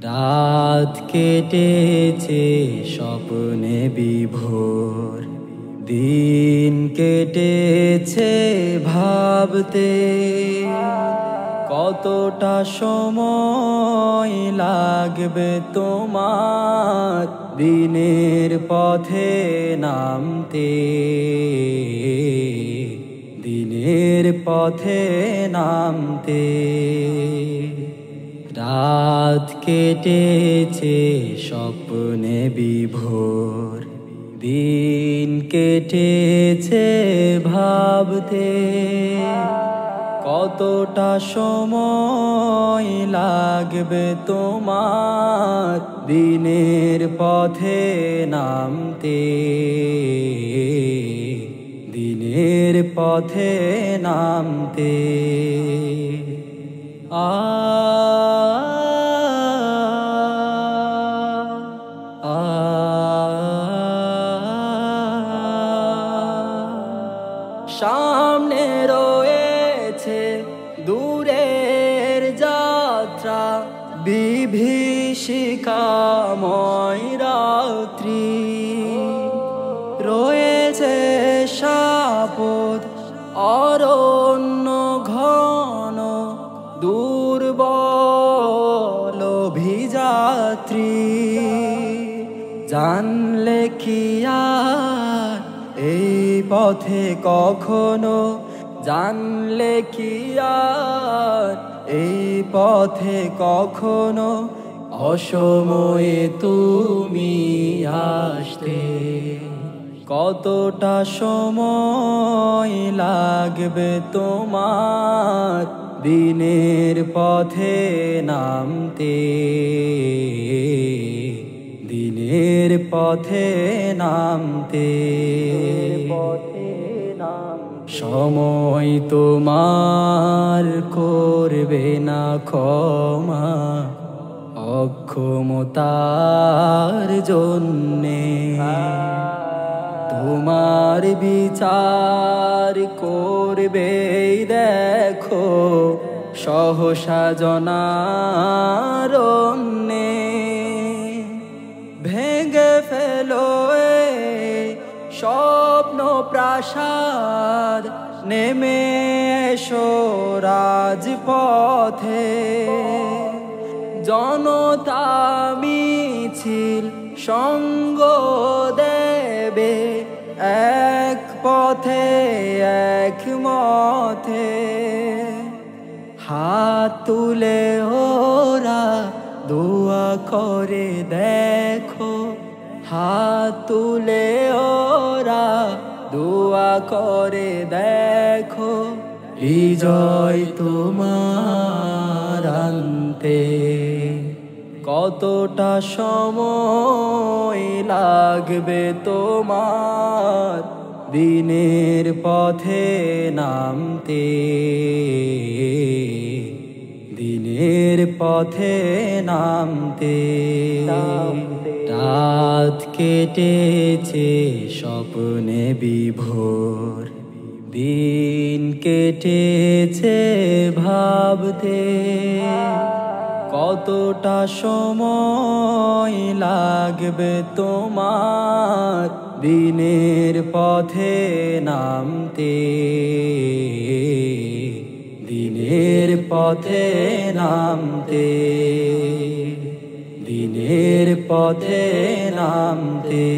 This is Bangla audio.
রাত কেটেছে স্বপ্নে বিভোর, দিন কেটেছে ভাবতে কতটা সময় লাগবে তোমার দিনের পথে নামতে, দিনের পথে নামতে। রাত কেটেছে স্বপ্নে বিভোর, দিন কেটেছে ভাবতে কতটা সময় লাগবে তোমার দিনের পথে নামতে, দিনের পথে নামতে। সামনে রয়েছে দূরের যাত্রা, বিভীষিকাময় রাত্রি, রয়েছে শাপদ অরণ্য ঘন, দুর্বল অভিযাত্রী। জানলে কি আর এই পথে কখনো, জানলে কি আর এই পথে কখনো অসময়ে তুমি আসতে, কতটা সময় লাগবে তোমার দিনের পথে নামতে, দিনের পথে নামতে। সময় তোমার করবে না ক্ষমা অক্ষমতার জন্যে, তোমার বিচার করবে দেখো সহসা জনারণ্যে। ভেঙে ফেলো স্বপ্ন প্রাসাদ, নেমে এসো রাজপথে। জনতা মিছিল সঙ্গ দেবে এক পথে এক মথে, হাত তুলে ওরা দোয়া করে দেখো, হাত তুলে ওরা দোয়া করে দেখো বিজয় তোমার আনতে, কতটা সময় লাগবে তোমার দিনের পথে নামতে, দিনের পথে নামতে। রাত কেটেছে স্বপ্নে বিভোর, দিন কেটেছে ভাবতে কতটা সময় লাগবে তোমার দিনের পথে নামতে, দিনের পথে নামতে, দিনের পথে নামতে।